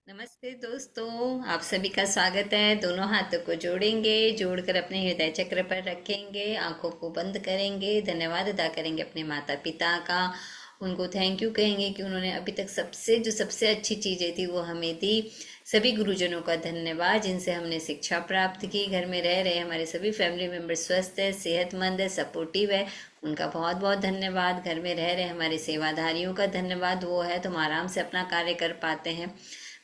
नमस्ते दोस्तों, आप सभी का स्वागत है। दोनों हाथों को जोड़ेंगे, जोड़कर अपने हृदय चक्र पर रखेंगे, आंखों को बंद करेंगे, धन्यवाद अदा करेंगे अपने माता पिता का। उनको थैंक यू कहेंगे कि उन्होंने अभी तक सबसे अच्छी चीज़ें थी वो हमें दी। सभी गुरुजनों का धन्यवाद जिनसे हमने शिक्षा प्राप्त की। घर में रह रहे हमारे सभी फैमिली मेम्बर स्वस्थ है, सेहतमंद है, सपोर्टिव है, उनका बहुत बहुत धन्यवाद। घर में रह रहे हमारे सेवाधारियों का धन्यवाद, वो है तुम आराम से अपना कार्य कर पाते हैं।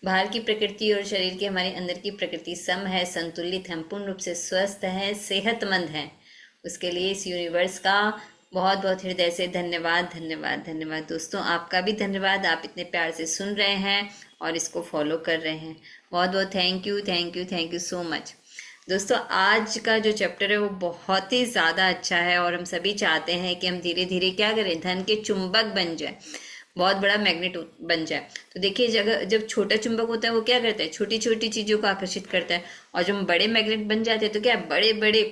बाहर की प्रकृति और शरीर की हमारी अंदर की प्रकृति सम है, संतुलित है, हम पूर्ण रूप से स्वस्थ हैं, सेहतमंद हैं। उसके लिए इस यूनिवर्स का बहुत बहुत हृदय से धन्यवाद धन्यवाद धन्यवाद। दोस्तों, आपका भी धन्यवाद, आप इतने प्यार से सुन रहे हैं और इसको फॉलो कर रहे हैं। बहुत बहुत thank you thank you thank you so much. दोस्तों, आज का जो चैप्टर है वो बहुत ही ज़्यादा अच्छा है और हम सभी चाहते हैं कि हम धीरे धीरे क्या करें, धन के चुंबक बन जाए, बहुत बड़ा मैग्नेट बन जाए। तो देखिए, जब छोटा चुंबक होता है वो क्या करता है, छोटी छोटी चीज़ों को आकर्षित करता है। और जब हम बड़े मैग्नेट बन जाते हैं तो क्या बड़े बड़े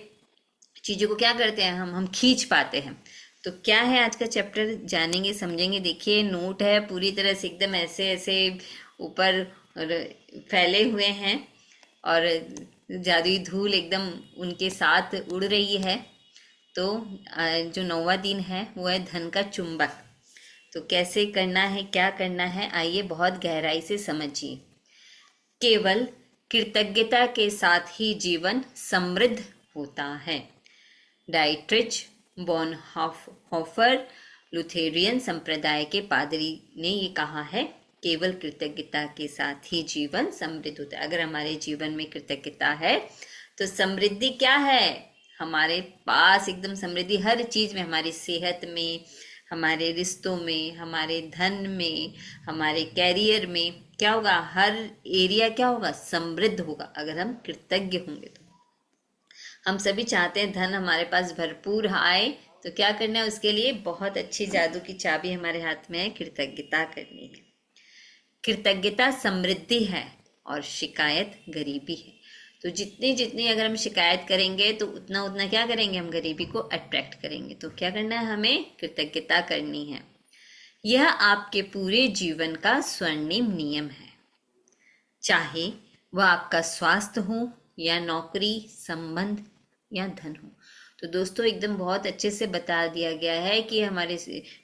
चीज़ों को क्या करते हैं, हम खींच पाते हैं। तो क्या है आज का चैप्टर, जानेंगे समझेंगे। देखिए, नोट है पूरी तरह से एकदम ऐसे ऐसे ऊपर फैले हुए हैं और जादुई धूल एकदम उनके साथ उड़ रही है। तो जो 9वां दिन है वो है धन का चुंबक। तो कैसे करना है, क्या करना है, आइए बहुत गहराई से समझिए। केवल कृतज्ञता के साथ ही जीवन समृद्ध होता है। डाइट्रिच बॉनहोफर लुथेरियन संप्रदाय के पादरी ने ये कहा है, केवल कृतज्ञता के साथ ही जीवन समृद्ध होता है। अगर हमारे जीवन में कृतज्ञता है तो समृद्धि क्या है, हमारे पास एकदम समृद्धि हर चीज में, हमारी सेहत में, हमारे रिश्तों में, हमारे धन में, हमारे कैरियर में क्या होगा, हर एरिया क्या होगा, समृद्ध होगा अगर हम कृतज्ञ होंगे तो। हम सभी चाहते हैं धन हमारे पास भरपूर आए, तो क्या करना है, उसके लिए बहुत अच्छी जादू की चाबी हमारे हाथ में है, कृतज्ञता करनी है। कृतज्ञता समृद्धि है और शिकायत गरीबी है। तो जितनी जितनी अगर हम शिकायत करेंगे तो उतना उतना क्या करेंगे, हम गरीबी को अट्रैक्ट करेंगे। तो क्या करना है, हमें कृतज्ञता करनी है। यह आपके पूरे जीवन का स्वर्णिम नियम है, चाहे वह आपका स्वास्थ्य हो या नौकरी, संबंध या धन हो। तो दोस्तों, एकदम बहुत अच्छे से बता दिया गया है कि हमारे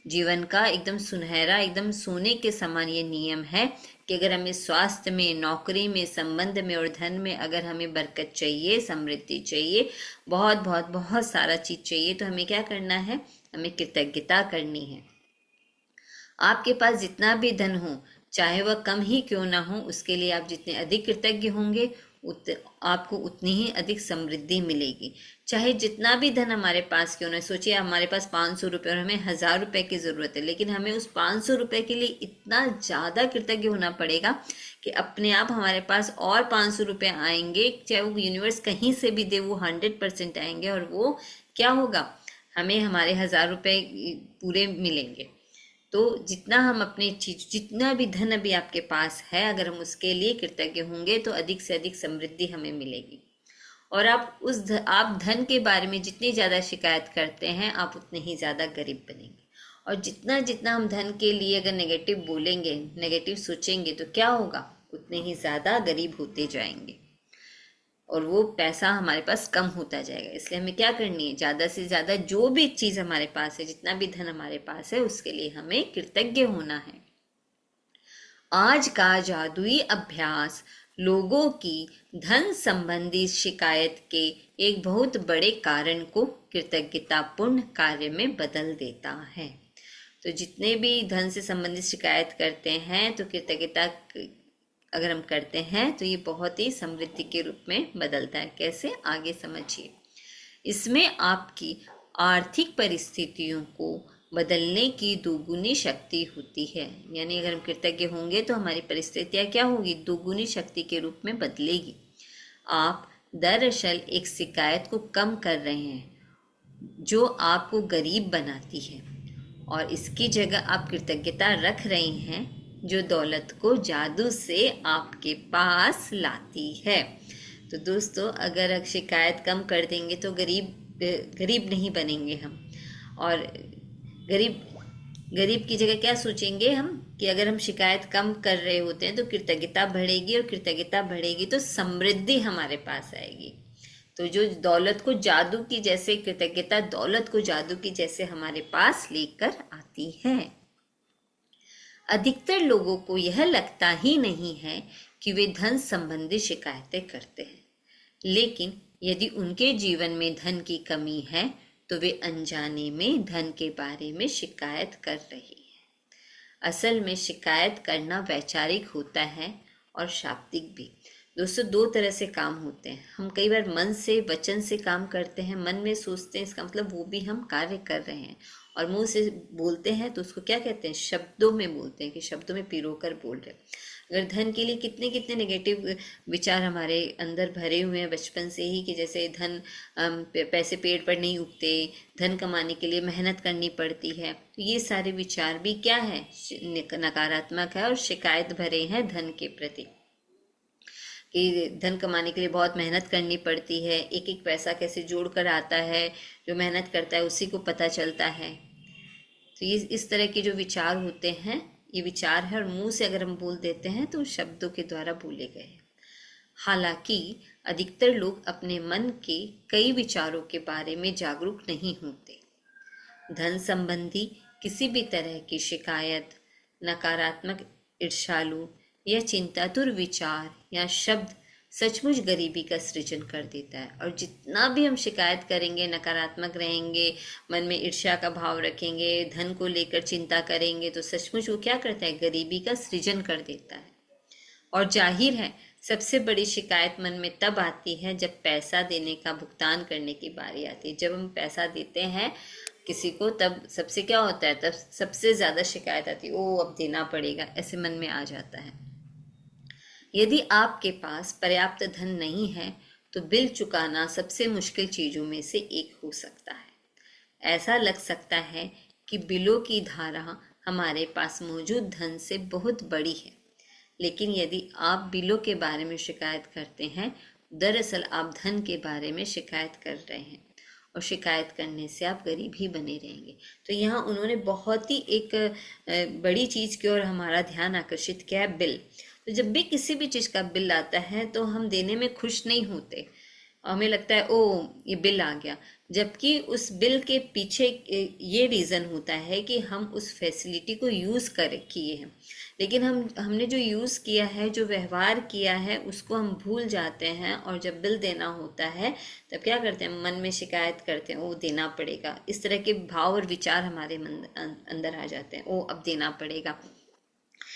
जीवन का एकदम सुनहरा, एकदम सोने के समान ये नियम है कि अगर हमें स्वास्थ्य में, नौकरी में, संबंध में और धन में अगर हमें बरकत चाहिए, समृद्धि चाहिए, बहुत बहुत बहुत सारा चीज चाहिए, तो हमें क्या करना है, हमें कृतज्ञता करनी है। आपके पास जितना भी धन हो, चाहे वह कम ही क्यों ना हो, उसके लिए आप जितने अधिक कृतज्ञ होंगे आपको उतनी ही अधिक समृद्धि मिलेगी। चाहे जितना भी धन हमारे पास क्यों ना, सोचिए हमारे पास 500 रुपये और हमें 1000 रुपये की ज़रूरत है, लेकिन हमें उस 500 रुपये के लिए इतना ज़्यादा कृतज्ञ होना पड़ेगा कि अपने आप हमारे पास और 500 रुपये आएंगे। चाहे वो यूनिवर्स कहीं से भी दे, वो 100% आएंगे और वो क्या होगा, हमें हमारे 1000 रुपये पूरे मिलेंगे। तो जितना हम अपनी चीज, जितना भी धन अभी आपके पास है, अगर हम उसके लिए कृतज्ञ होंगे तो अधिक से अधिक समृद्धि हमें मिलेगी। और आप धन के बारे में जितनी ज्यादा शिकायत करते हैं, आप उतने ही ज्यादा गरीब बनेंगे। और जितना जितना हम धन के लिए अगर नेगेटिव बोलेंगे, नेगेटिव सोचेंगे, तो क्या होगा, उतने ही ज्यादा गरीब होते जाएंगे और वो पैसा हमारे पास कम होता जाएगा। इसलिए हमें क्या करनी है, ज्यादा से ज्यादा जो भी चीज हमारे पास है, जितना भी धन हमारे पास है, उसके लिए हमें कृतज्ञ होना है। आज का जादुई अभ्यास लोगों की धन संबंधी शिकायत के एक बहुत बड़े कारण को कृतज्ञतापूर्ण कार्य में बदल देता है। तो जितने भी धन से संबंधित शिकायत करते हैं, तो कृतज्ञता अगर हम करते हैं तो ये बहुत ही समृद्धि के रूप में बदलता है। कैसे, आगे समझिए। इसमें आपकी आर्थिक परिस्थितियों को बदलने की दोगुनी शक्ति होती है। यानी अगर हम कृतज्ञ होंगे तो हमारी परिस्थितियाँ क्या होगी, दोगुनी शक्ति के रूप में बदलेगी। आप दरअसल एक शिकायत को कम कर रहे हैं जो आपको गरीब बनाती है, और इसकी जगह आप कृतज्ञता रख रहे हैं जो दौलत को जादू से आपके पास लाती है। तो दोस्तों, अगर शिकायत कम कर देंगे तो गरीब नहीं बनेंगे हम, और गरीब की जगह क्या सोचेंगे, हम कि अगर हम शिकायत कम कर रहे होते हैं तो कृतज्ञता बढ़ेगी, और कृतज्ञता बढ़ेगी तो समृद्धि हमारे पास आएगी। तो जो दौलत को जादू की जैसे, कृतज्ञता दौलत को जादू की जैसे हमारे पास लेकर आती है। अधिकतर लोगों को यह लगता ही नहीं है कि वे धन संबंधी शिकायतें करते हैं, लेकिन यदि उनके जीवन में धन की कमी है तो वे अनजाने में धन के बारे में शिकायत कर रही हैं। असल में शिकायत करना वैचारिक होता है और शाब्दिक भी। दोस्तों, दो तरह से काम होते हैं। हम कई बार मन से, वचन से काम करते हैं, मन में सोचते हैं, इसका मतलब वो भी हम कार्य कर रहे हैं, और मुंह से बोलते हैं तो उसको क्या कहते हैं, शब्दों में बोलते हैं, कि शब्दों में पिरोकर बोल रहे हैं। अगर धन के लिए कितने कितने नेगेटिव विचार हमारे अंदर भरे हुए हैं बचपन से ही, कि जैसे धन, पैसे पेड़ पर नहीं उगते, धन कमाने के लिए मेहनत करनी पड़ती है, तो ये सारे विचार भी क्या है, नकारात्मक है और शिकायत भरे हैं धन के प्रति, कि धन कमाने के लिए बहुत मेहनत करनी पड़ती है, एक एक पैसा कैसे जोड़ कर आता है, जो मेहनत करता है उसी को पता चलता है। तो ये इस तरह के जो विचार होते हैं, ये विचार है, और मुंह से अगर हम बोल देते हैं तो शब्दों के द्वारा बोले गए। हालांकि अधिकतर लोग अपने मन के कई विचारों के बारे में जागरूक नहीं होते। धन संबंधी किसी भी तरह की शिकायत, नकारात्मक, ईर्ष्यालु या चिंतातुर विचार या शब्द सचमुच गरीबी का सृजन कर देता है। और जितना भी हम शिकायत करेंगे, नकारात्मक रहेंगे, मन में ईर्ष्या का भाव रखेंगे, धन को लेकर चिंता करेंगे, तो सचमुच वो क्या करता है, गरीबी का सृजन कर देता है। और जाहिर है सबसे बड़ी शिकायत मन में तब आती है जब पैसा देने का, भुगतान करने की बारी आती है। जब हम पैसा देते हैं किसी को, तब सबसे क्या होता है, तब सबसे ज्यादा शिकायत आती है, ओ अब देना पड़ेगा, ऐसे मन में आ जाता है। यदि आपके पास पर्याप्त धन नहीं है तो बिल चुकाना सबसे मुश्किल चीजों में से एक हो सकता है। ऐसा लग सकता है कि बिलों की धारा हमारे पास मौजूद धन से बहुत बड़ी है, लेकिन यदि आप बिलों के बारे में शिकायत करते हैं, दरअसल आप धन के बारे में शिकायत कर रहे हैं, और शिकायत करने से आप गरीब ही बने रहेंगे। तो यहाँ उन्होंने बहुत ही एक बड़ी चीज की ओर हमारा ध्यान आकर्षित किया है, बिल। तो जब भी किसी भी चीज का बिल आता है तो हम देने में खुश नहीं होते, हमें लगता है ओ ये बिल आ गया, जबकि उस बिल के पीछे ये रीजन होता है कि हम उस फैसिलिटी को यूज कर किए हैं, लेकिन हमने जो यूज किया है, जो व्यवहार किया है, उसको हम भूल जाते हैं, और जब बिल देना होता है तब क्या करते हैं, मन में शिकायत करते हैं, ओ देना पड़ेगा। इस तरह के भाव और विचार हमारे अंदर आ जाते हैं, ओ अब देना पड़ेगा।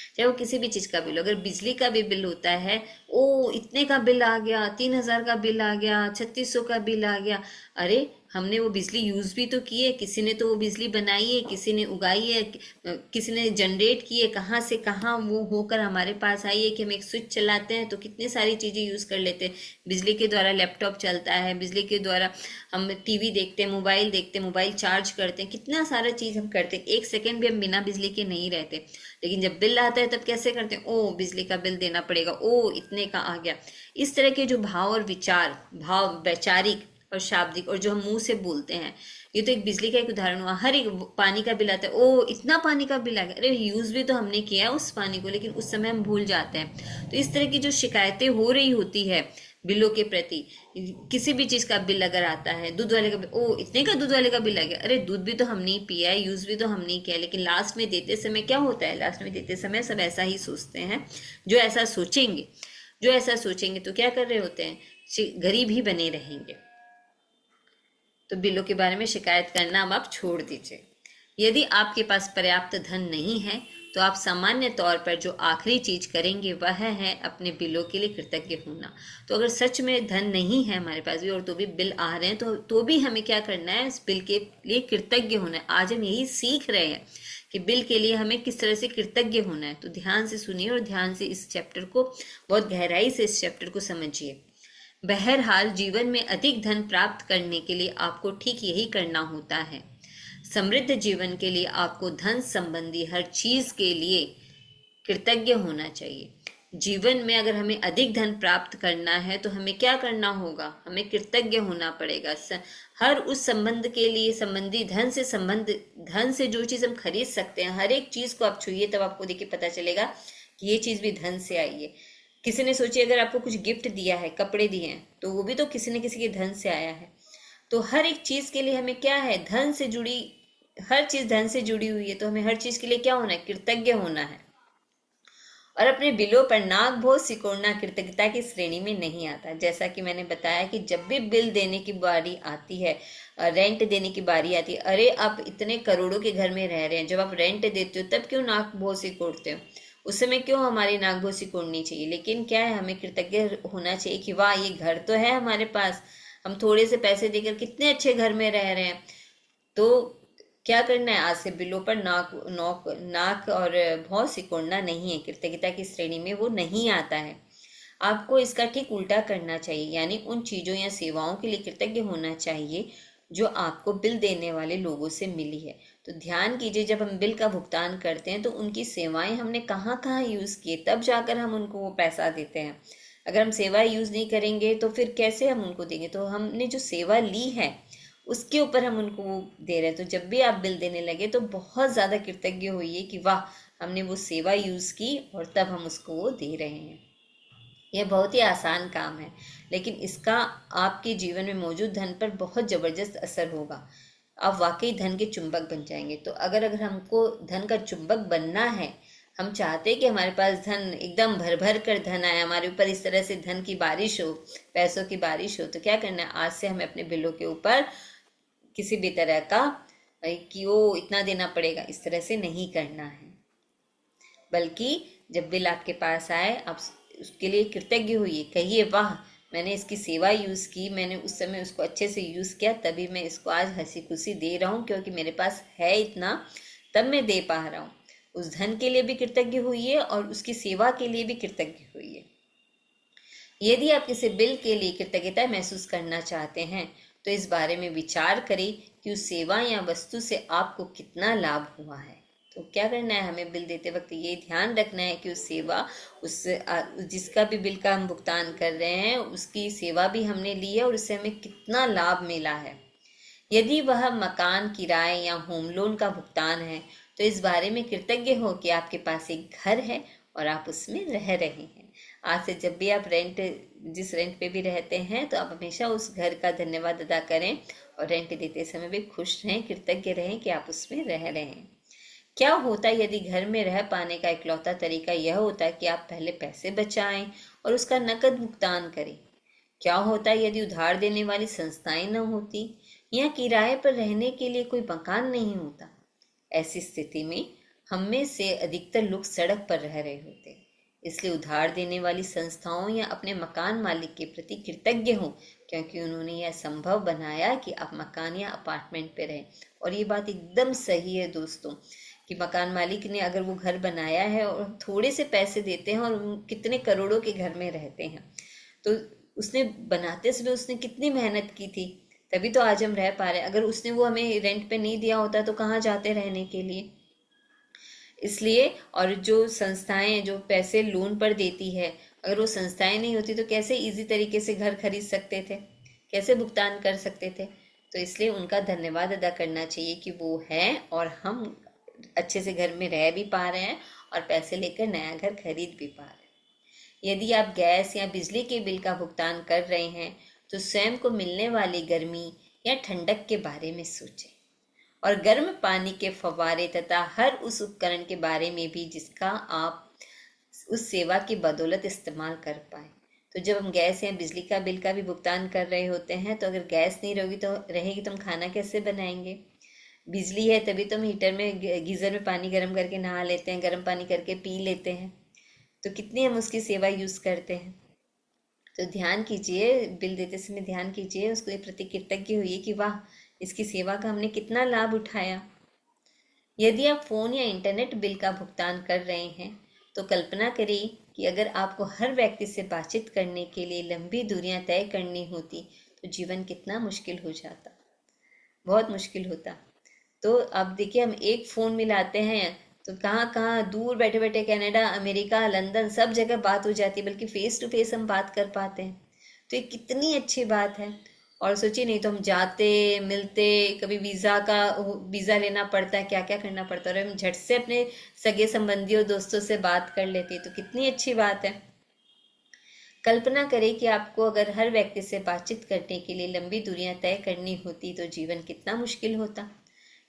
चाहे वो किसी भी चीज का बिल हो, अगर बिजली का भी बिल होता है, ओ इतने का बिल आ गया, 3,000 का बिल आ गया, 3,600 का बिल आ गया। अरे हमने वो बिजली यूज भी तो की है, किसी ने तो वो बिजली बनाई है, किसी ने उगाई है, किसी ने जनरेट की है, कहाँ से कहाँ वो होकर हमारे पास आई है, कि हम एक स्विच चलाते हैं तो कितनी सारी चीजें यूज कर लेते हैं। बिजली के द्वारा लैपटॉप चलता है, बिजली के द्वारा हम टीवी देखते हैं, मोबाइल देखते हैं, मोबाइल चार्ज करते हैं, कितना सारा चीज हम करते हैं। एक सेकेंड भी हम बिना बिजली के नहीं रहते, लेकिन जब बिल आता है तब कैसे करते हैं, ओ बिजली का बिल देना पड़ेगा, ओ इतने का आ गया। इस तरह के जो भाव और विचार, भाव वैचारिक और शाब्दिक, और जो हम मुंह से बोलते हैं, ये तो एक बिजली का एक उदाहरण हुआ। हर एक पानी का बिल आता है, ओ इतना पानी का बिल आ गया, अरे यूज भी तो हमने किया है उस पानी को, लेकिन उस समय हम भूल जाते हैं। तो इस तरह की जो शिकायतें हो रही होती है बिलों के प्रति, किसी भी चीज का बिल अगर आता है, दूध वाले का बिल, ओ इतने का दूध वाले का बिल आ गया, अरे दूध भी तो हमने ही पिया है, यूज भी तो हमने ही किया है। लेकिन लास्ट में देते समय क्या होता है, लास्ट में देते समय सब ऐसा ही सोचते हैं। जो ऐसा सोचेंगे तो क्या कर रहे होते हैं, गरीब ही बने रहेंगे। तो बिलों के बारे में शिकायत करना अब आप छोड़ दीजिए। यदि आपके पास पर्याप्त धन नहीं है तो आप सामान्य तौर पर जो आखिरी चीज करेंगे वह है अपने बिलों के लिए कृतज्ञ होना। तो अगर सच में धन नहीं है हमारे पास भी, और तो भी बिल आ रहे हैं, तो भी हमें क्या करना है, इस बिल के लिए कृतज्ञ होना है। आज हम यही सीख रहे हैं कि बिल के लिए हमें किस तरह से कृतज्ञ होना है। तो ध्यान से सुनिए और ध्यान से इस चैप्टर को, बहुत गहराई से इस चैप्टर को समझिए। बहरहाल जीवन में अधिक धन प्राप्त करने के लिए आपको ठीक यही करना होता है। समृद्ध जीवन के लिए आपको धन संबंधी हर चीज के लिए कृतज्ञ होना चाहिए। जीवन में अगर हमें अधिक धन प्राप्त करना है तो हमें क्या करना होगा, हमें कृतज्ञ होना पड़ेगा। हर उस संबंध के लिए, संबंधी धन से जो चीज़ हम खरीद सकते हैं, हर एक चीज़ को आप छूइए तब आपको देखिए पता चलेगा कि ये चीज़ भी धन से आई है। किसी ने सोचिए अगर आपको कुछ गिफ्ट दिया है, कपड़े दिए हैं, तो वो भी तो किसी न किसी के धन से आया है। तो हर एक चीज़ के लिए हमें क्या है, धन से जुड़ी, हर चीज़ धन से जुड़ी हुई है, तो हमें हर चीज़ के लिए क्या होना है, कृतज्ञ होना है। और अपने बिलों पर नाक भों सिकोड़ना कृतज्ञता की श्रेणी में नहीं आता। जैसा कि मैंने बताया कि जब भी बिल देने की बारी आती है, रेंट देने की बारी आती है, अरे आप इतने करोड़ों के घर में रह रहे हैं, जब आप रेंट देते हो तब क्यों नाक भों सिकोड़ते हो, उस समय क्यों हमारी नाक भों सिकोड़नी चाहिए। लेकिन क्या है, हमें कृतज्ञ होना चाहिए कि वाह ये घर तो है हमारे पास, हम थोड़े से पैसे देकर कितने अच्छे घर में रह रहे हैं। तो क्या करना है, आज से बिलों पर नाक और भौं सिकोड़ना नहीं है, कृतज्ञता की श्रेणी में वो नहीं आता है। आपको इसका ठीक उल्टा करना चाहिए, यानी उन चीज़ों या सेवाओं के लिए कृतज्ञ होना चाहिए जो आपको बिल देने वाले लोगों से मिली है। तो ध्यान कीजिए, जब हम बिल का भुगतान करते हैं तो उनकी सेवाएं हमने कहाँ कहाँ यूज़ किए, तब जाकर हम उनको वो पैसा देते हैं। अगर हम सेवा यूज़ नहीं करेंगे तो फिर कैसे हम उनको देंगे। तो हमने जो सेवा ली है उसके ऊपर हम उनको वो दे रहे हैं। तो जब भी आप बिल देने लगे तो बहुत ज़्यादा कृतज्ञ होइए कि वाह हमने वो सेवा यूज़ की और तब हम उसको वो दे रहे हैं। यह बहुत ही आसान काम है, लेकिन इसका आपके जीवन में मौजूद धन पर बहुत ज़बरदस्त असर होगा। आप वाकई धन के चुंबक बन जाएंगे। तो अगर हमको धन का चुंबक बनना है, हम चाहते हैं कि हमारे पास धन एकदम भर भर कर धन आए, हमारे ऊपर इस तरह से धन की बारिश हो, पैसों की बारिश हो, तो क्या करना है, आज से हमें अपने बिलों के ऊपर किसी भी तरह का कि वो इतना देना पड़ेगा, इस तरह से नहीं करना है। बल्कि जब बिल आपके पास आए आप उसके लिए कृतज्ञ होइए, कहिए वाह मैंने इसकी सेवा यूज़ की, मैंने उस समय उसको अच्छे से यूज़ किया, तभी मैं इसको आज हंसी खुशी दे रहा हूँ, क्योंकि मेरे पास है इतना, तब मैं दे पा रहा हूँ। उस धन के लिए भी कृतज्ञ होइए और उसकी सेवा के लिए भी कृतज्ञ होइए। यदि आप किसी बिल के लिए कृतज्ञता महसूस करना चाहते हैं तो इस बारे में विचार करें कि उस सेवा या वस्तु से आपको कितना लाभ हुआ है। तो क्या करना है, हमें बिल देते वक्त ये ध्यान रखना है कि उस सेवा, उस जिसका भी बिल का हम भुगतान कर रहे हैं उसकी सेवा भी हमने ली है और उससे हमें कितना लाभ मिला है। यदि वह मकान किराए या होम लोन का भुगतान है तो इस बारे में कृतज्ञ हो कि आपके पास एक घर है और आप उसमें रह रहे हैं। आज से जब भी आप जिस रेंट पे भी रहते हैं तो आप हमेशा उस घर का धन्यवाद अदा करें और रेंट देते समय भी खुश रहें, कृतज्ञ रहें कि आप उसमें रह रहे हैं। क्या होता है यदि घर में रह पाने का इकलौता तरीका यह होता है कि आप पहले पैसे बचाएं और उसका नकद भुगतान करें। क्या होता है यदि उधार देने वाली संस्थाएं न होती या किराए पर रहने के लिए कोई मकान नहीं होता। ऐसी स्थिति में हम में से अधिकतर लोग सड़क पर रह रहे होते। इसलिए उधार देने वाली संस्थाओं या अपने मकान मालिक के प्रति कृतज्ञ हों, क्योंकि उन्होंने यह संभव बनाया कि आप मकान या अपार्टमेंट पे रहें। और ये बात एकदम सही है दोस्तों, कि मकान मालिक ने अगर वो घर बनाया है और थोड़े से पैसे देते हैं और कितने करोड़ों के घर में रहते हैं, तो उसने बनाते समय उसने कितनी मेहनत की थी, तभी तो आज हम रह पा रहे हैं। अगर उसने वो हमें रेंट पे नहीं दिया होता तो कहाँ जाते रहने के लिए। इसलिए, और जो संस्थाएं जो पैसे लोन पर देती है, अगर वो संस्थाएं नहीं होती तो कैसे इजी तरीके से घर खरीद सकते थे, कैसे भुगतान कर सकते थे। तो इसलिए उनका धन्यवाद अदा करना चाहिए कि वो है और हम अच्छे से घर में रह भी पा रहे हैं और पैसे लेकर नया घर खरीद भी पा रहे हैं। यदि आप गैस या बिजली के बिल का भुगतान कर रहे हैं तो स्वयं को मिलने वाली गर्मी या ठंडक के बारे में सोचें और गर्म पानी के फव्वारे तथा हर उस उपकरण के बारे में भी जिसका आप उस सेवा की बदौलत इस्तेमाल कर पाए। तो जब हम गैस या बिजली का बिल का भी भुगतान कर रहे होते हैं तो अगर गैस नहीं रहेगी तो हम खाना कैसे बनाएंगे। बिजली है तभी तो हम हीटर में गीज़र में पानी गर्म करके नहा लेते हैं, गर्म पानी करके पी लेते हैं। तो कितनी हम उसकी सेवा यूज़ करते हैं। तो ध्यान कीजिए, बिल देते समय ध्यान कीजिए, उसको प्रति कृतज्ञ हुई कि वाह इसकी सेवा का हमने कितना लाभ उठाया। यदि आप फ़ोन या इंटरनेट बिल का भुगतान कर रहे हैं तो कल्पना करिए कि अगर आपको हर व्यक्ति से बातचीत करने के लिए लंबी दूरियां तय करनी होती तो जीवन कितना मुश्किल हो जाता, बहुत मुश्किल होता। तो अब देखिए, हम एक फ़ोन मिलाते हैं तो कहाँ कहाँ दूर बैठे बैठे कनाडा, अमेरिका, लंदन, सब जगह बात हो जाती है, बल्कि फेस टू फेस हम बात कर पाते हैं। तो ये कितनी अच्छी बात है। और सोचिए, नहीं तो हम जाते मिलते, कभी वीज़ा लेना पड़ता है, क्या क्या करना पड़ता है, और हम झट से अपने सगे संबंधियों दोस्तों से बात कर लेते हैं। तो कितनी अच्छी बात है। कल्पना करें कि आपको अगर हर व्यक्ति से बातचीत करने के लिए लंबी दूरियां तय करनी होती तो जीवन कितना मुश्किल होता।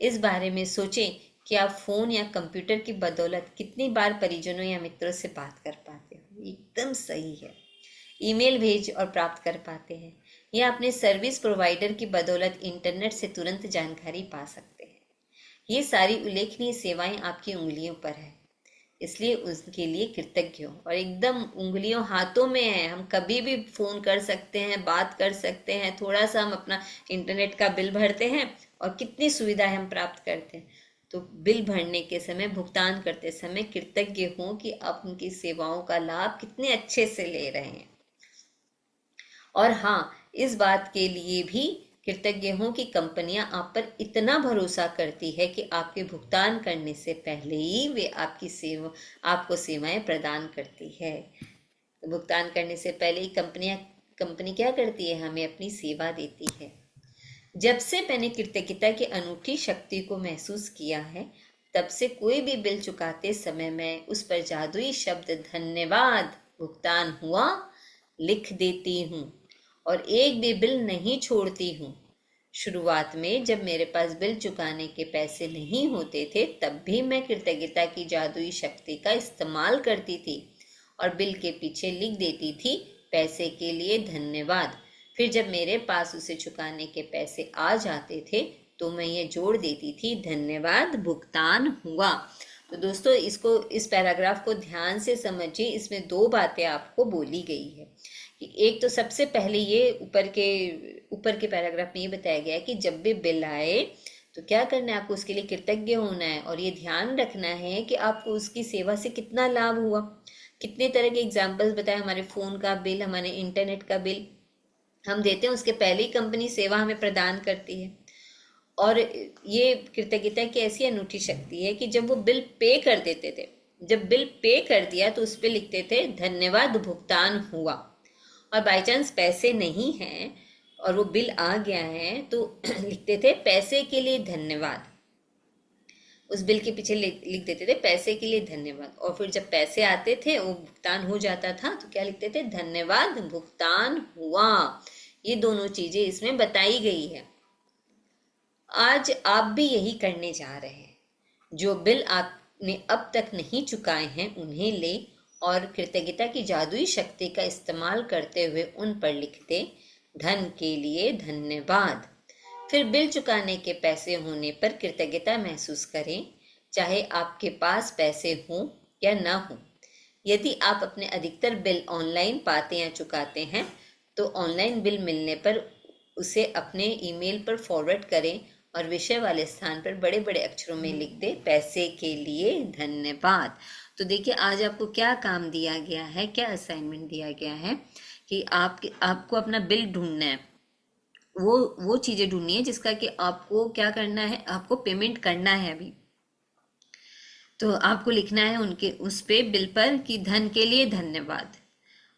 इस बारे में सोचें कि आप फोन या कंप्यूटर की बदौलत कितनी बार परिजनों या मित्रों से बात कर पाते हो। एकदम सही है। ईमेल भेज और प्राप्त कर पाते हैं, या अपने सर्विस प्रोवाइडर की बदौलत इंटरनेट से तुरंत जानकारी पा सकते हैं। ये सारी उल्लेखनीय सेवाएं आपकी उंगलियों पर है, इसलिए उसके लिए कृतज्ञ हो। और एकदम उंगलियों हाथों में है, हम कभी भी फोन कर सकते हैं, बात कर सकते हैं। थोड़ा सा हम अपना इंटरनेट का बिल भरते हैं और कितनी सुविधाएं हम प्राप्त करते हैं। तो बिल भरने के समय, भुगतान करते समय कृतज्ञ हो कि आप उनकी सेवाओं का लाभ कितने अच्छे से ले रहे हैं। और हाँ, इस बात के लिए भी कृतज्ञ हों कि कंपनियां आप पर इतना भरोसा करती है कि आपके भुगतान करने से पहले ही वे आपको सेवाएं प्रदान करती है। तो भुगतान करने से पहले ही कंपनी क्या करती है, हमें अपनी सेवा देती है। जब से मैंने कृतज्ञता की अनूठी शक्ति को महसूस किया है, तब से कोई भी बिल चुकाते समय मैं उस पर जादुई शब्द धन्यवाद, भुगतान हुआ लिख देती हूँ और एक भी बिल नहीं छोड़ती हूँ। शुरुआत में जब मेरे पास बिल चुकाने के पैसे नहीं होते थे, तब भी मैं कृतज्ञता की जादुई शक्ति का इस्तेमाल करती थी और बिल के पीछे लिख देती थी, पैसे के लिए धन्यवाद। फिर जब मेरे पास उसे चुकाने के पैसे आ जाते थे तो मैं ये जोड़ देती थी, धन्यवाद, भुगतान हुआ। तो दोस्तों, इस पैराग्राफ को ध्यान से समझिए। इसमें दो बातें आपको बोली गई है कि एक तो सबसे पहले ये ऊपर के पैराग्राफ में ये बताया गया है कि जब भी बिल आए तो क्या करना है, आपको उसके लिए कृतज्ञ होना है और ये ध्यान रखना है कि आपको उसकी सेवा से कितना लाभ हुआ। कितने तरह के एग्जाम्पल्स बताए, हमारे फ़ोन का बिल, हमारे इंटरनेट का बिल हम देते हैं, उसके पहले ही कंपनी सेवा हमें प्रदान करती है। और ये कृतज्ञता की ऐसी अनूठी शक्ति है कि जब वो बिल पे कर देते थे, जब बिल पे कर दिया तो उस पर लिखते थे धन्यवाद, भुगतान हुआ। और बाई चांस पैसे नहीं हैं और वो बिल आ गया है तो लिखते थे पैसे के लिए धन्यवाद। उस बिल के पीछे लिख देते थे पैसे के लिए धन्यवाद। और फिर जब पैसे आते थे, वो भुगतान हो जाता था, तो क्या लिखते थे, धन्यवाद, भुगतान हुआ। ये दोनों चीजें इसमें बताई गई है। आज आप भी यही करने जा रहे हैं। जो बिल आपने अब तक नहीं चुकाए हैं उन्हें ले और कृतज्ञता की जादुई शक्ति का इस्तेमाल करते हुए उन पर लिख दें, धन के लिए धन्यवाद। फिर बिल चुकाने के पैसे होने पर कृतज्ञता महसूस करें, चाहे आपके पास पैसे हों या ना हो। यदि आप अपने अधिकतर बिल ऑनलाइन पाते या चुकाते हैं तो ऑनलाइन बिल मिलने पर उसे अपने ईमेल पर फॉरवर्ड करें और विषय वाले स्थान पर बड़े बड़े अक्षरों में लिख दें, पैसे के लिए धन्यवाद। तो देखिए, आज आपको क्या काम दिया गया है, क्या असाइनमेंट दिया गया है कि आपको अपना बिल ढूंढना है। वो चीज़ें ढूंढनी है जिसका कि आपको क्या करना है, आपको पेमेंट करना है अभी। तो आपको लिखना है उनके उस पे बिल पर कि धन के लिए धन्यवाद।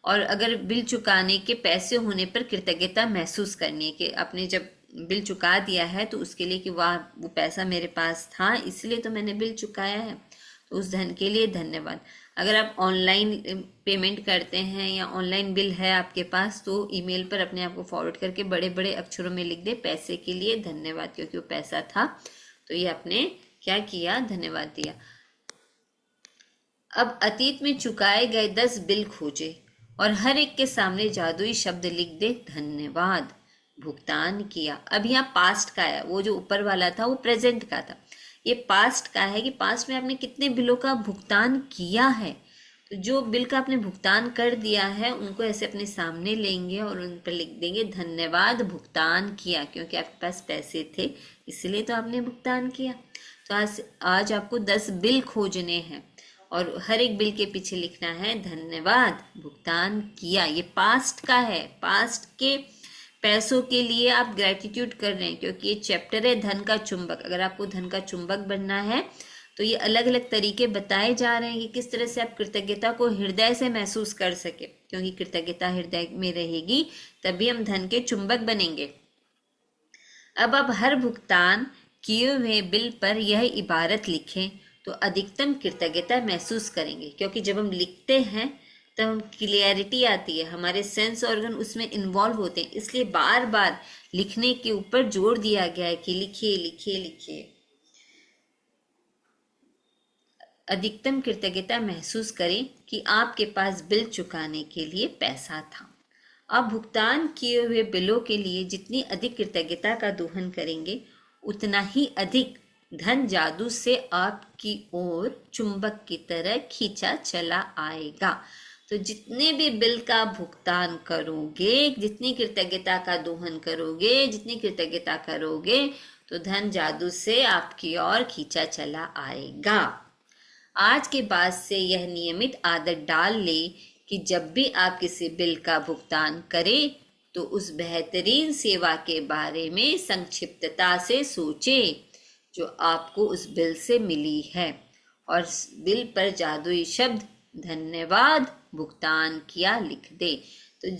और अगर बिल चुकाने के पैसे होने पर कृतज्ञता महसूस करनी है कि आपने जब बिल चुका दिया है तो उसके लिए कि वाह, वो पैसा मेरे पास था इसलिए तो मैंने बिल चुकाया है, तो उस धन के लिए धन्यवाद। अगर आप ऑनलाइन पेमेंट करते हैं या ऑनलाइन बिल है आपके पास तो ईमेल पर अपने आप को फॉरवर्ड करके बड़े बड़े अक्षरों में लिख दे, पैसे के लिए धन्यवाद, क्योंकि वो पैसा था तो ये आपने क्या किया, धन्यवाद दिया। अब अतीत में चुकाए गए 10 बिल खोजे और हर एक के सामने जादुई शब्द लिख दे, धन्यवाद, भुगतान किया। अब यहाँ पास्ट का है, वो जो ऊपर वाला था वो प्रेजेंट का था, ये पास्ट का है कि पास्ट में आपने कितने बिलों का भुगतान किया है। तो जो बिल का आपने भुगतान कर दिया है उनको ऐसे अपने सामने लेंगे और उन पर लिख देंगे, धन्यवाद, भुगतान किया, क्योंकि आपके पास पैसे थे इसलिए तो आपने भुगतान किया। तो आज आपको 10 बिल खोजने हैं और हर एक बिल के पीछे लिखना है, धन्यवाद, भुगतान किया। ये पास्ट का है, पास्ट के पैसों के लिए आप ग्रैटिट्यूड कर रहे हैं, क्योंकि ये चैप्टर है धन का चुंबक। अगर आपको धन का चुंबक बनना है तो ये अलग अलग तरीके बताए जा रहे हैं कि किस तरह से आप कृतज्ञता को हृदय से महसूस कर सके, क्योंकि कृतज्ञता हृदय में रहेगी तभी हम धन के चुंबक बनेंगे। अब आप हर भुगतान किए हुए बिल पर यह इबारत लिखें तो अधिकतम कृतज्ञता महसूस करेंगे, क्योंकि जब हम लिखते हैं तब हम क्लियरिटी आती है, हमारे सेंस ऑर्गन उसमें इन्वॉल्व होते हैं, इसलिए बार बार लिखने के ऊपर जोर दिया गया है कि लिखिए लिखिए लिखिए। अधिकतम कृतज्ञता महसूस करें कि आपके पास बिल चुकाने के लिए पैसा था। आप भुगतान किए हुए बिलों के लिए जितनी अधिक कृतज्ञता का दोहन करेंगे उतना ही अधिक धन जादू से आपकी ओर चुंबक की तरह खींचा चला आएगा। तो जितने भी बिल का भुगतान करोगे, जितनी कृतज्ञता का दोहन करोगे, जितनी कृतज्ञता करोगे, तो धन जादू से आपकी ओर खींचा चला आएगा। आज के बाद से यह नियमित आदत डाल ले कि जब भी आप किसी बिल का भुगतान करें तो उस बेहतरीन सेवा के बारे में संक्षिप्तता से सोचें जो आपको उस बिल से मिली है, और बिल पर जादुई शब्द धन्यवाद भुगतान किया लिख दे। तो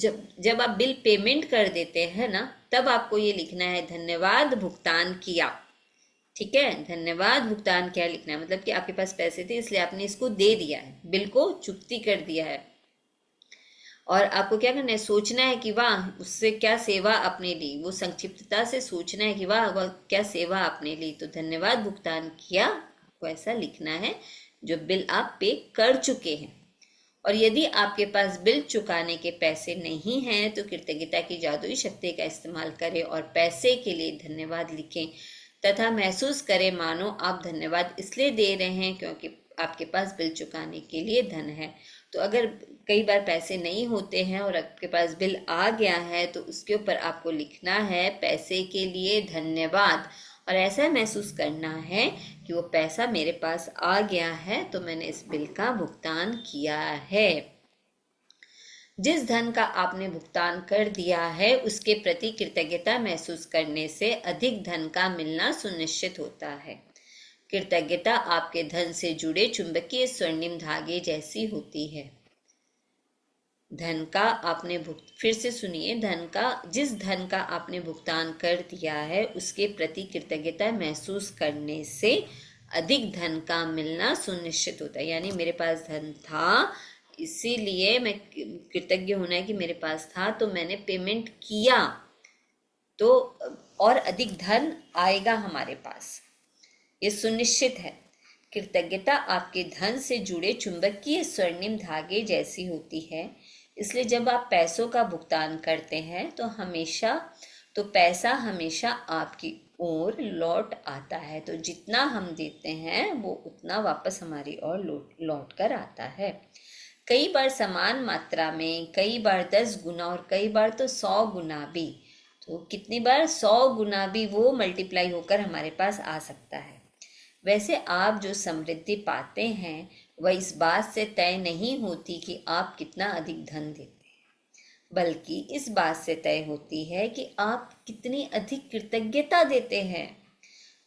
जब आप बिल पेमेंट कर देते हैं ना, तब आपको ये लिखना है धन्यवाद भुगतान किया। ठीक है, धन्यवाद भुगतान किया लिखना है, मतलब कि आपके पास पैसे थे इसलिए आपने इसको दे दिया है, बिल को चुकती कर दिया है। और आपको क्या करना है, सोचना है कि वाह उससे क्या सेवा आपने ली, वो संक्षिप्तता से सोचना है कि वाह वह क्या सेवा आपने ली। तो धन्यवाद भुगतान किया आपको ऐसा लिखना है जो बिल आप पे कर चुके हैं। और यदि आपके पास बिल चुकाने के पैसे नहीं हैं तो कृतज्ञता की जादुई शक्ति का इस्तेमाल करें और पैसे के लिए धन्यवाद लिखें तथा महसूस करें मानो आप धन्यवाद इसलिए दे रहे हैं क्योंकि आपके पास बिल चुकाने के लिए धन है। तो अगर कई बार पैसे नहीं होते हैं और आपके पास बिल आ गया है तो उसके ऊपर आपको लिखना है पैसे के लिए धन्यवाद, और ऐसा महसूस करना है कि वो पैसा मेरे पास आ गया है तो मैंने इस बिल का भुगतान किया है। जिस धन का आपने भुगतान कर दिया है उसके प्रति कृतज्ञता महसूस करने से अधिक धन का मिलना सुनिश्चित होता है। कृतज्ञता आपके धन से जुड़े चुंबकीय स्वर्णिम धागे जैसी होती है। धन का आपने फिर से सुनिए, जिस धन का आपने भुगतान कर दिया है उसके प्रति कृतज्ञता महसूस करने से अधिक धन का मिलना सुनिश्चित होता है। यानी मेरे पास धन था इसीलिए मैं कृतज्ञ होना है कि मेरे पास था तो मैंने पेमेंट किया तो और अधिक धन आएगा हमारे पास, ये सुनिश्चित है। कृतज्ञता आपके धन से जुड़े चुंबकीय स्वर्णिम धागे जैसी होती है, इसलिए जब आप पैसों का भुगतान करते हैं तो पैसा हमेशा आपकी ओर लौट आता है। तो जितना हम देते हैं वो उतना वापस हमारी ओर लौट कर आता है। कई बार समान मात्रा में, कई बार 10 गुना और कई बार तो 100 गुना भी। तो कितनी बार 100 गुना भी वो मल्टीप्लाई होकर हमारे पास आ सकता है। वैसे आप जो समृद्धि पाते हैं वह इस बात से तय नहीं होती कि आप कितना अधिक धन देते हैं, बल्कि इस बात से तय होती है कि आप कितनी अधिक कृतज्ञता देते हैं।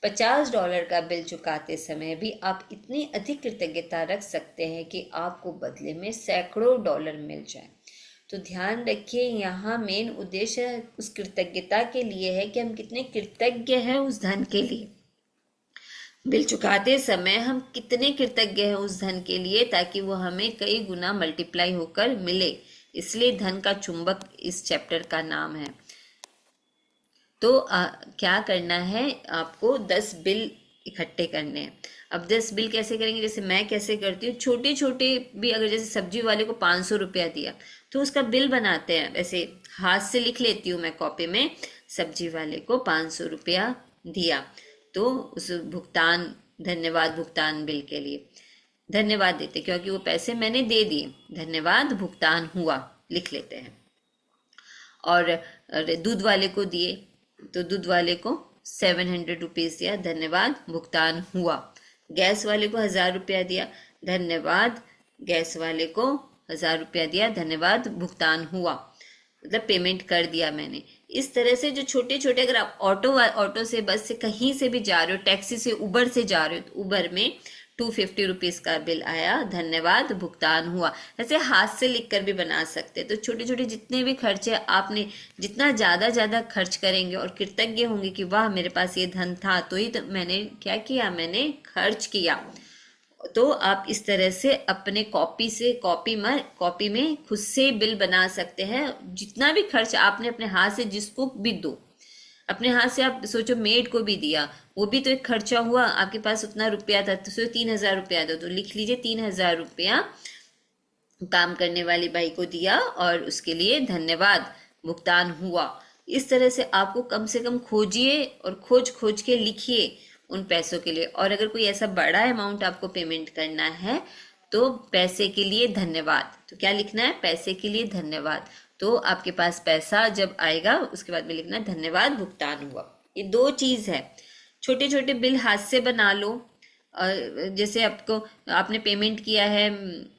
$50 का बिल चुकाते समय भी आप इतनी अधिक कृतज्ञता रख सकते हैं कि आपको बदले में सैकड़ों डॉलर मिल जाए। तो ध्यान रखिए, यहाँ मेन उद्देश्य उस कृतज्ञता के लिए है कि हम कितने कृतज्ञ हैं उस धन के लिए। बिल चुकाते समय हम कितने कृतज्ञ हैं उस धन के लिए ताकि वो हमें कई गुना मल्टीप्लाई होकर मिले। इसलिए धन का चुंबक इस चैप्टर का नाम है। तो क्या करना है, आपको 10 बिल इकट्ठे करने हैं। अब 10 बिल कैसे करेंगे, जैसे मैं कैसे करती हूँ, छोटे छोटे भी, अगर जैसे सब्जी वाले को 500 रुपया दिया तो उसका बिल बनाते हैं। वैसे हाथ से लिख लेती हूँ मैं कॉपी में, सब्जी वाले को 500 रुपया दिया तो उस धन्यवाद भुगतान बिल के लिए धन्यवाद देते क्योंकि वो पैसे मैंने दे दिए, धन्यवाद भुगतान हुआ लिख लेते हैं। और दूध वाले को दिए तो दूध वाले को 700 रुपीज़ दिया, धन्यवाद भुगतान हुआ। गैस वाले को 1000 रुपया दिया, धन्यवाद गैस वाले को 1000 रुपया दिया, धन्यवाद भुगतान हुआ, मतलब पेमेंट कर दिया मैंने। इस तरह से जो छोटे छोटे, अगर आप ऑटो से, बस से, कहीं से भी जा रहे हो, टैक्सी से, उबर से जा रहे हो, तो उबर में 250 रुपीज का बिल आया, धन्यवाद, भुगतान हुआ। ऐसे हाथ से लिख कर भी बना सकते हैं। तो छोटे छोटे जितने भी खर्चे आपने, जितना ज्यादा खर्च करेंगे और कृतज्ञ होंगे कि वाह मेरे पास ये धन था, तो ही तो मैंने क्या किया, मैंने खर्च किया। तो आप इस तरह से अपने कॉपी में खुद से बिल बना सकते हैं। जितना भी खर्च आपने अपने हाथ से जिसको भी दो, अपने हाथ से आप सोचो मेड को भी दिया, वो भी तो एक खर्चा हुआ। आपके पास उतना रुपया था तो सोचो 3,000 रुपया दो, तो लिख लीजिए 3,000 रुपया काम करने वाली बाई को दिया और उसके लिए धन्यवाद, भुगतान हुआ। इस तरह से कम खोजिए और खोज के लिखिए उन पैसों के लिए। और अगर कोई ऐसा बड़ा अमाउंट आपको पेमेंट करना है तो पैसे के लिए धन्यवाद, तो क्या लिखना है, पैसे के लिए धन्यवाद। तो आपके पास पैसा जब आएगा उसके बाद में लिखना धन्यवाद, भुगतान हुआ। ये दो चीज है। छोटे छोटे बिल हाथ से बना लो। जैसे आपने पेमेंट किया है,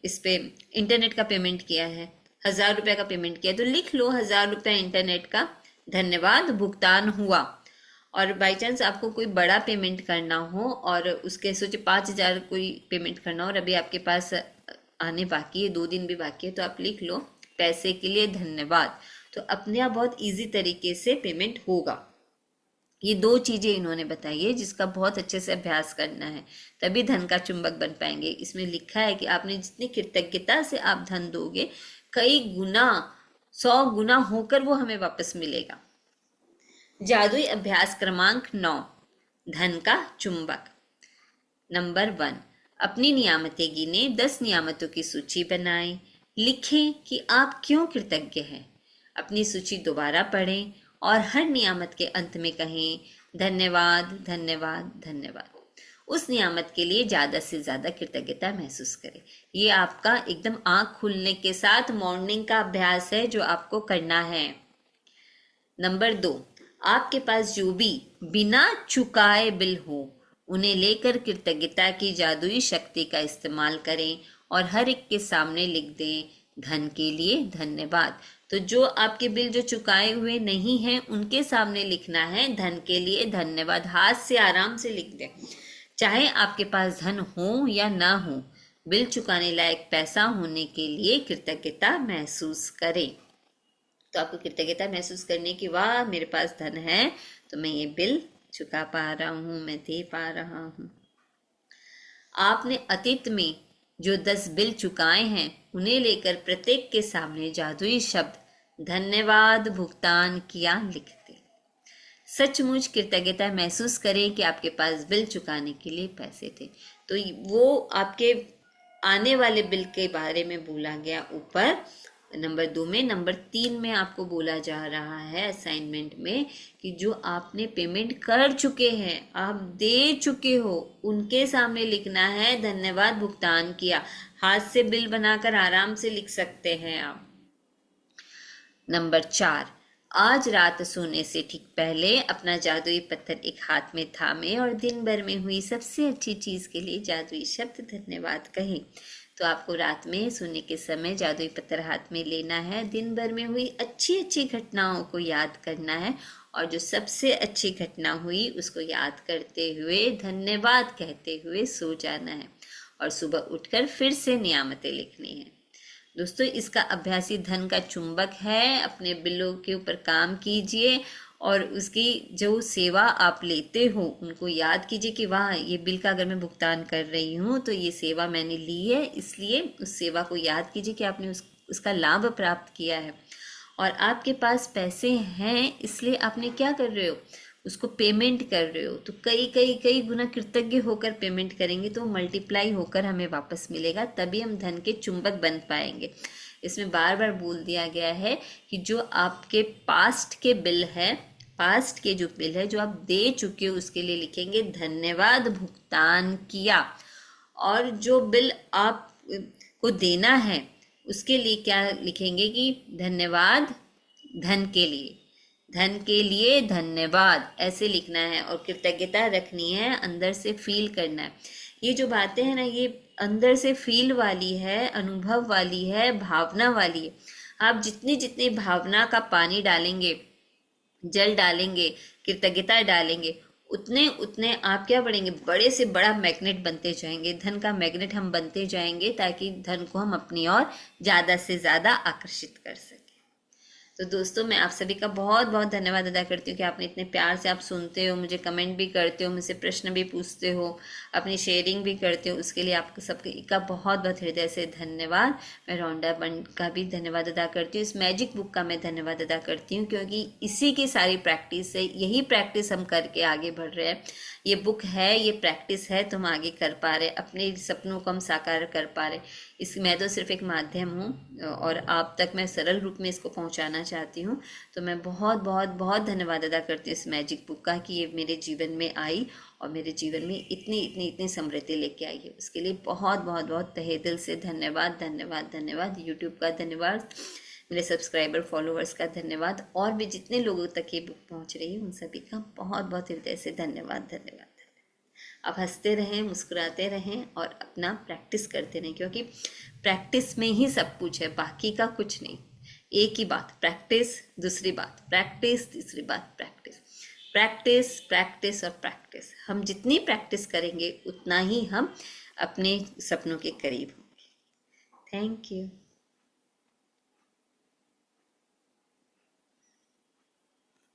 इस पे इंटरनेट का पेमेंट किया है, 1,000 रुपया का पेमेंट किया है, तो लिख लो 1,000 रुपया इंटरनेट का, धन्यवाद, भुगतान हुआ। और बाई चांस आपको कोई बड़ा पेमेंट करना हो और उसके सोचे 5,000 कोई पेमेंट करना हो और अभी आपके पास आने बाकी है, 2 दिन भी बाकी है, तो आप लिख लो पैसे के लिए धन्यवाद। तो अपने आप बहुत इजी तरीके से पेमेंट होगा। ये दो चीजें इन्होंने बताई है जिसका बहुत अच्छे से अभ्यास करना है, तभी धन का चुंबक बन पाएंगे। इसमें लिखा है कि आपने जितनी कृतज्ञता से आप धन दोगे, कई गुना, 100 गुना होकर वो हमें वापस मिलेगा। जादुई अभ्यास क्रमांक 9, धन का चुंबक। नंबर 1, अपनी नियामतें गिने, 10 नियामतों की सूची बनाएं। लिखें कि आप क्यों कृतज्ञ हैं। अपनी सूची दोबारा पढ़ें और हर नियामत के अंत में कहें धन्यवाद, धन्यवाद, धन्यवाद। उस नियामत के लिए ज्यादा से ज्यादा कृतज्ञता महसूस करें। ये आपका एकदम आंख खुलने के साथ मॉर्निंग का अभ्यास है जो आपको करना है। नंबर 2, आपके पास जो भी बिना चुकाए बिल हो उन्हें लेकर कृतज्ञता की जादुई शक्ति का इस्तेमाल करें और हर एक के सामने लिख दें धन के लिए धन्यवाद। तो जो आपके बिल जो चुकाए हुए नहीं हैं उनके सामने लिखना है धन के लिए धन्यवाद। हाथ से आराम से लिख दें, चाहे आपके पास धन हो या ना हो, बिल चुकाने लायक पैसा होने के लिए कृतज्ञता महसूस करें। तो आपको कृतज्ञता महसूस करने की, वाह मेरे पास धन है तो मैं ये बिल चुका पा रहा हूँ, मैं दे पा रहा हूँ। आपने अतीत में जो 10 बिल चुकाए हैं उन्हें लेकर प्रत्येक के सामने जादुई शब्द धन्यवाद, भुगतान किया लिख दें। सचमुच कृतज्ञता महसूस करें कि आपके पास बिल चुकाने के लिए पैसे थे। तो वो आपके आने वाले बिल के बारे में बोला गया ऊपर नंबर 2 में। नंबर 3 में आपको बोला जा रहा है असाइनमेंट में कि जो आपने पेमेंट कर चुके हैं, आप दे चुके हो, उनके सामने लिखना है धन्यवाद, भुगतान किया। हाथ से बिल बनाकर आराम से लिख सकते हैं आप। नंबर 4, आज रात सोने से ठीक पहले अपना जादुई पत्थर एक हाथ में थामे और दिन भर में हुई सबसे अच्छी चीज के लिए जादुई शब्द धन्यवाद कहें। तो आपको रात में सोने के समय जादुई पत्थर हाथ में लेना है, दिन भर में हुई अच्छी अच्छी घटनाओं को याद करना है और जो सबसे अच्छी घटना हुई उसको याद करते हुए धन्यवाद कहते हुए सो जाना है और सुबह उठकर फिर से नियामतें लिखनी है। दोस्तों, इसका अभ्यासी धन का चुंबक है। अपने बिलों के ऊपर काम कीजिए और उसकी जो सेवा आप लेते हो उनको याद कीजिए कि वाह ये बिल का अगर मैं भुगतान कर रही हूँ तो ये सेवा मैंने ली है, इसलिए उस सेवा को याद कीजिए कि आपने उसका लाभ प्राप्त किया है और आपके पास पैसे हैं, इसलिए आपने क्या कर रहे हो, उसको पेमेंट कर रहे हो। तो कई गुना कृतज्ञ होकर पेमेंट करेंगे तो मल्टीप्लाई होकर हमें वापस मिलेगा, तभी हम धन के चुंबक बन पाएंगे। इसमें बार बार बोल दिया गया है कि जो आपके पास्ट के बिल है, पास्ट के जो बिल है जो आप दे चुके हो उसके लिए लिखेंगे धन्यवाद, भुगतान किया। और जो बिल आप को देना है उसके लिए क्या लिखेंगे कि धन्यवाद, धन के लिए धन्यवाद, ऐसे लिखना है और कृतज्ञता रखनी है, अंदर से फील करना है। ये जो बातें हैं ना, ये अंदर से फील वाली है, अनुभव वाली है, भावना वाली है। आप जितनी जितनी भावना का पानी डालेंगे जल डालेंगे, कृतज्ञता डालेंगे, उतने उतने आप क्या बढ़ेंगे, बड़े से बड़ा मैग्नेट बनते जाएंगे, धन का मैग्नेट हम बनते जाएंगे, ताकि धन को हम अपनी ओर ज़्यादा से ज़्यादा आकर्षित कर सकें। तो दोस्तों, मैं आप सभी का बहुत बहुत धन्यवाद अदा करती हूँ कि आपने इतने प्यार से आप सुनते हो, मुझे कमेंट भी करते हो, मुझसे प्रश्न भी पूछते हो, अपनी शेयरिंग भी करते हो। उसके लिए आपको सबके का बहुत बहुत हृदय से धन्यवाद। मैं रौंडा बंड का भी धन्यवाद अदा करती हूँ, इस मैजिक बुक का मैं धन्यवाद अदा करती हूँ, क्योंकि इसी की सारी प्रैक्टिस है, यही प्रैक्टिस हम करके आगे बढ़ रहे हैं। ये बुक है, ये प्रैक्टिस है, तो हम आगे कर पा रहे, अपने सपनों को हम साकार कर पा रहे। इस मैं तो सिर्फ एक माध्यम हूँ और आप तक मैं सरल रूप में इसको पहुँचाना चाहती हूँ। तो मैं बहुत बहुत बहुत धन्यवाद अदा करती हूँ इस मैजिक बुक का, कि ये मेरे जीवन में आई और मेरे जीवन में इतनी इतनी इतनी समृद्धि लेके आई है। उसके लिए बहुत बहुत बहुत तहे दिल से धन्यवाद धन्यवाद धन्यवाद। यूट्यूब का धन्यवाद, मेरे सब्सक्राइबर फॉलोअर्स का धन्यवाद, और भी जितने लोगों तक ये बुक पहुँच रही है उन सभी का बहुत बहुत हृदय से धन्यवाद धन्यवाद। आप हंसते रहें, मुस्कुराते रहें और अपना प्रैक्टिस करते रहें, क्योंकि प्रैक्टिस में ही सब कुछ है, बाकी का कुछ नहीं। एक ही बात, प्रैक्टिस, दूसरी बात प्रैक्टिस, तीसरी बात प्रैक्टिस, प्रैक्टिस प्रैक्टिस और प्रैक्टिस। हम जितनी प्रैक्टिस करेंगे उतना ही हम अपने सपनों के करीब होंगे। Thank you.